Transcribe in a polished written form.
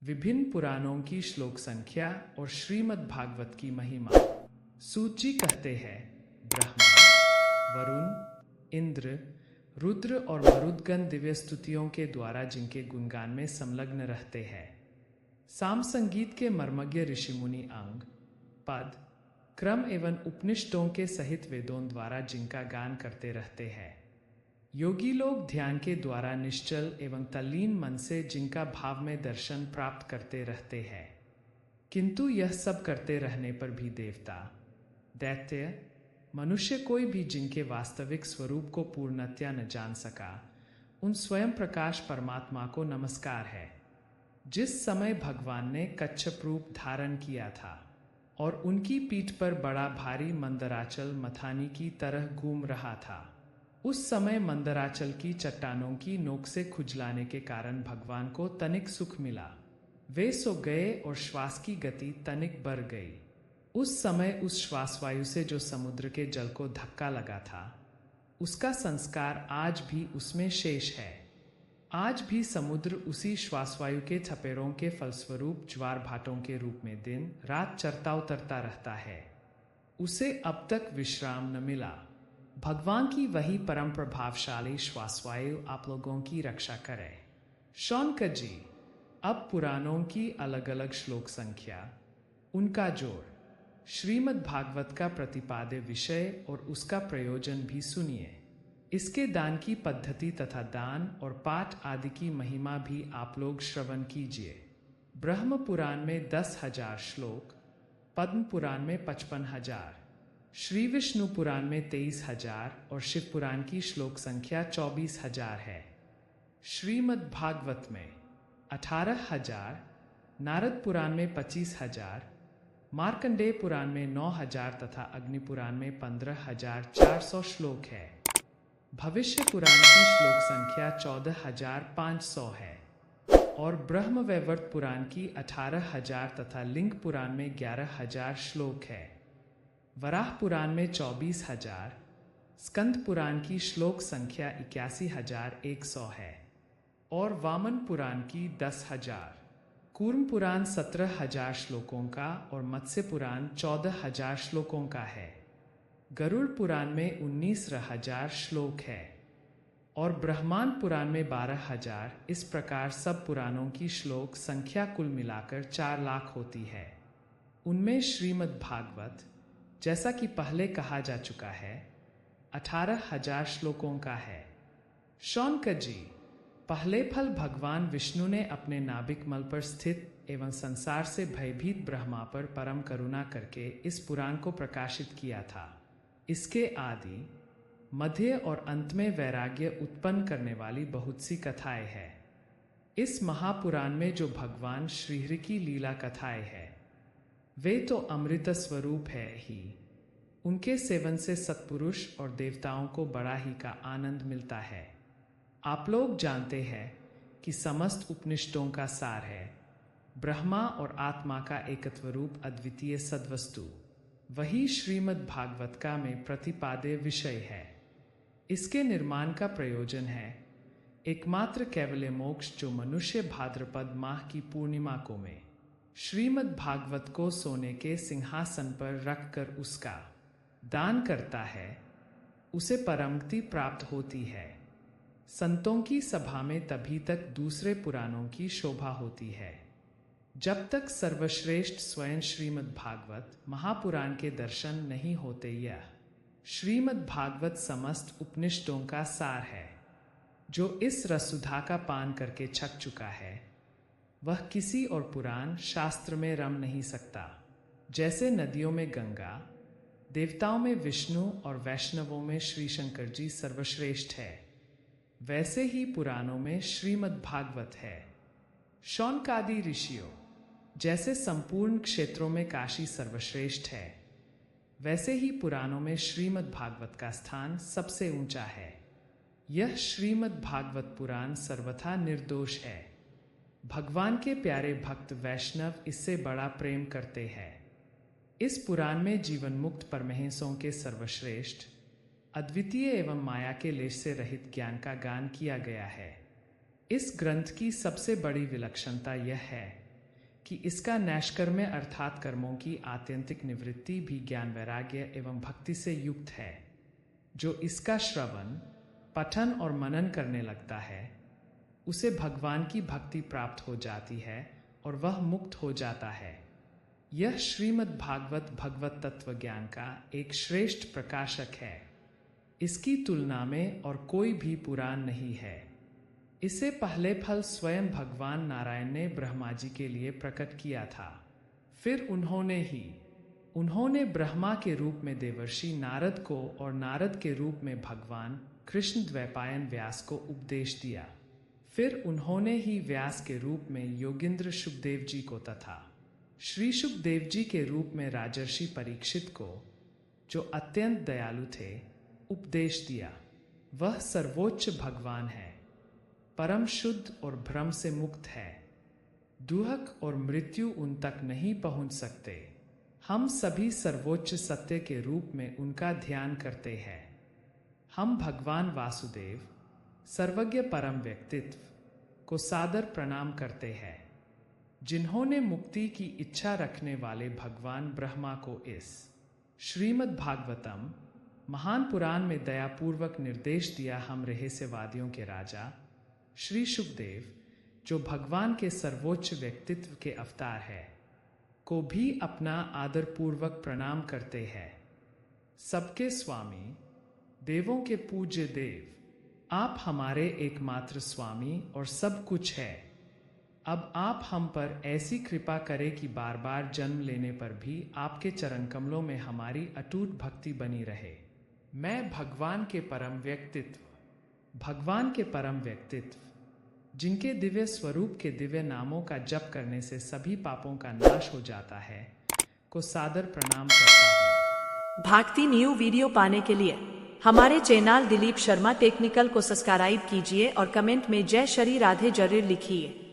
विभिन्न पुराणों की श्लोक संख्या और श्रीमद् भागवत की महिमा। सूत जी कहते हैं, ब्रह्मा, वरुण, इंद्र, रुद्र और मरुदगण दिव्य स्तुतियों के द्वारा जिनके गुणगान में संलग्न रहते हैं। साम संगीत के मर्मज्ञ ऋषिमुनि अंग, पद, क्रम एवं उपनिषदों के सहित वेदों द्वारा जिनका गान करते रहते हैं। योगी लोग ध्यान के द्वारा निश्चल एवं तल्लीन मन से जिनका भाव में दर्शन प्राप्त करते रहते हैं। किंतु यह सब करते रहने पर भी देवता, दैत्य, मनुष्य कोई भी जिनके वास्तविक स्वरूप को पूर्णतया न जान सका, उन स्वयं प्रकाश परमात्मा को नमस्कार है। जिस समय भगवान ने कच्छप रूप धारण किया था और उनकी पीठ पर बड़ा भारी मंदराचल मथानी की तरह घूम रहा था, उस समय मंदराचल की चट्टानों की नोक से खुजलाने के कारण भगवान को तनिक सुख मिला। वे सो गए और श्वास की गति तनिक बढ़ गई। उस समय उस श्वासवायु से जो समुद्र के जल को धक्का लगा था, उसका संस्कार आज भी उसमें शेष है। आज भी समुद्र उसी श्वासवायु के थपेड़ों के फलस्वरूप ज्वार भाटों के रूप में दिन रात चढ़ता उतरता रहता है। उसे अब तक विश्राम न मिला। भगवान की वही परम प्रभावशाली श्वासवायु आप लोगों की रक्षा करे। शौनक जी, अब पुराणों की अलग अलग श्लोक संख्या, उनका जोड़, श्रीमद् भागवत का प्रतिपाद्य विषय और उसका प्रयोजन भी सुनिए। इसके दान की पद्धति तथा दान और पाठ आदि की महिमा भी आप लोग श्रवण कीजिए। ब्रह्म पुराण में 10,000 श्लोक, पद्म पुराण में 55,000, श्री विष्णु पुराण में 23,000 और शिव पुराण की श्लोक संख्या 24,000 है। श्रीमद् भागवत में 18,000, नारद पुराण में 25,000, मार्कंडेय पुराण में 9,000 तथा अग्नि पुराण में 15,400 श्लोक है। भविष्य पुराण की श्लोक संख्या 14,500 है और ब्रह्मवैवर्त पुराण की 18,000 तथा लिंग पुराण में 11,000 श्लोक है। वराह पुराण में 24,000, स्कंद पुराण की श्लोक संख्या 81,100 है और वामन पुराण की 10,000, कूर्म पुराण 17,000 श्लोकों का और मत्स्य पुराण 14,000 श्लोकों का है। गरुड़ पुराण में 19,000 श्लोक है और ब्रह्मांड पुराण में 12,000। इस प्रकार सब पुराणों की श्लोक संख्या कुल मिलाकर 4 लाख होती है। उनमें श्रीमद् भागवत, जैसा कि पहले कहा जा चुका है, 18,000 श्लोकों का है। शौनक जी, पहले फल भगवान विष्णु ने अपने नाभिक मल पर स्थित एवं संसार से भयभीत ब्रह्मा पर परम करुणा करके इस पुराण को प्रकाशित किया था। इसके आदि, मध्य और अंत में वैराग्य उत्पन्न करने वाली बहुत सी कथाएं हैं। इस महापुराण में जो भगवान श्रीहरि की लीला कथाएं हैं, वे तो अमृत स्वरूप है ही। उनके सेवन से सत्पुरुष और देवताओं को बड़ा ही का आनंद मिलता है। आप लोग जानते हैं कि समस्त उपनिषदों का सार है ब्रह्मा और आत्मा का एकत्व रूप अद्वितीय सद्वस्तु। वही श्रीमद् भागवत का में प्रतिपाद्य विषय है। इसके निर्माण का प्रयोजन है एकमात्र कैवल्य मोक्ष, जो मनुष्य भाद्रपद माह की पूर्णिमा को में श्रीमद् भागवत को सोने के सिंहासन पर रखकर उसका दान करता है, उसे परमगति प्राप्त होती है। संतों की सभा में तभी तक दूसरे पुराणों की शोभा होती है, जब तक सर्वश्रेष्ठ स्वयं श्रीमद् भागवत महापुराण के दर्शन नहीं होते। यह श्रीमद् भागवत समस्त उपनिषदों का सार है। जो इस रसुधा का पान करके छक चुका है, वह किसी और पुराण शास्त्र में रम नहीं सकता। जैसे नदियों में गंगा, देवताओं में विष्णु और वैष्णवों में श्री शंकर जी सर्वश्रेष्ठ है, वैसे ही पुराणों में श्रीमद् भागवत है। शौनकादि ऋषियों जैसे संपूर्ण क्षेत्रों में काशी सर्वश्रेष्ठ है, वैसे ही पुराणों में श्रीमद् भागवत का स्थान सबसे ऊंचा है। यह श्रीमद् भागवत पुराण सर्वथा निर्दोष है। भगवान के प्यारे भक्त वैष्णव इससे बड़ा प्रेम करते हैं। इस पुराण में जीवन मुक्त परमहंसों के सर्वश्रेष्ठ, अद्वितीय एवं माया के लेश से रहित ज्ञान का गान किया गया है। इस ग्रंथ की सबसे बड़ी विलक्षणता यह है कि इसका नैष्कर्म्य अर्थात कर्मों की आत्यंतिक निवृत्ति भी ज्ञान वैराग्य एवं भक्ति से युक्त है। जो इसका श्रवण, पठन और मनन करने लगता है उसे भगवान की भक्ति प्राप्त हो जाती है और वह मुक्त हो जाता है। यह श्रीमद् भागवत भगवत तत्व ज्ञान का एक श्रेष्ठ प्रकाशक है। इसकी तुलना में और कोई भी पुराण नहीं है। इसे पहले फल स्वयं भगवान नारायण ने ब्रह्मा जी के लिए प्रकट किया था। फिर उन्होंने ब्रह्मा के रूप में देवर्षि नारद को और नारद के रूप में भगवान कृष्ण द्वैपायन व्यास को उपदेश दिया। फिर उन्होंने ही व्यास के रूप में योगींद्र शुकदेव जी को तथा श्री शुकदेव जी के रूप में राजर्षि परीक्षित को, जो अत्यंत दयालु थे, उपदेश दिया। वह सर्वोच्च भगवान है, परम शुद्ध और भ्रम से मुक्त है। दुहक और मृत्यु उन तक नहीं पहुंच सकते। हम सभी सर्वोच्च सत्य के रूप में उनका ध्यान करते हैं। हम भगवान वासुदेव, सर्वज्ञ परम व्यक्तित्व को सादर प्रणाम करते हैं, जिन्होंने मुक्ति की इच्छा रखने वाले भगवान ब्रह्मा को इस श्रीमद् भागवतम महान पुराण में दयापूर्वक निर्देश दिया। हम रहस्यवादियों के राजा श्री शुकदेव, जो भगवान के सर्वोच्च व्यक्तित्व के अवतार है, को भी अपना आदरपूर्वक प्रणाम करते हैं। सबके स्वामी, देवों के पूज्य देव, आप हमारे एकमात्र स्वामी और सब कुछ है। अब आप हम पर ऐसी कृपा करें कि बार बार जन्म लेने पर भी आपके चरण कमलों में हमारी अटूट भक्ति बनी रहे। मैं भगवान के परम व्यक्तित्व, जिनके दिव्य स्वरूप के दिव्य नामों का जप करने से सभी पापों का नाश हो जाता है, को सादर प्रणाम करता हूँ। भक्ति न्यू वीडियो पाने के लिए हमारे चैनल दिलीप शर्मा टेक्निकल को सब्सक्राइब कीजिए और कमेंट में जय श्री राधे जरूर लिखिए।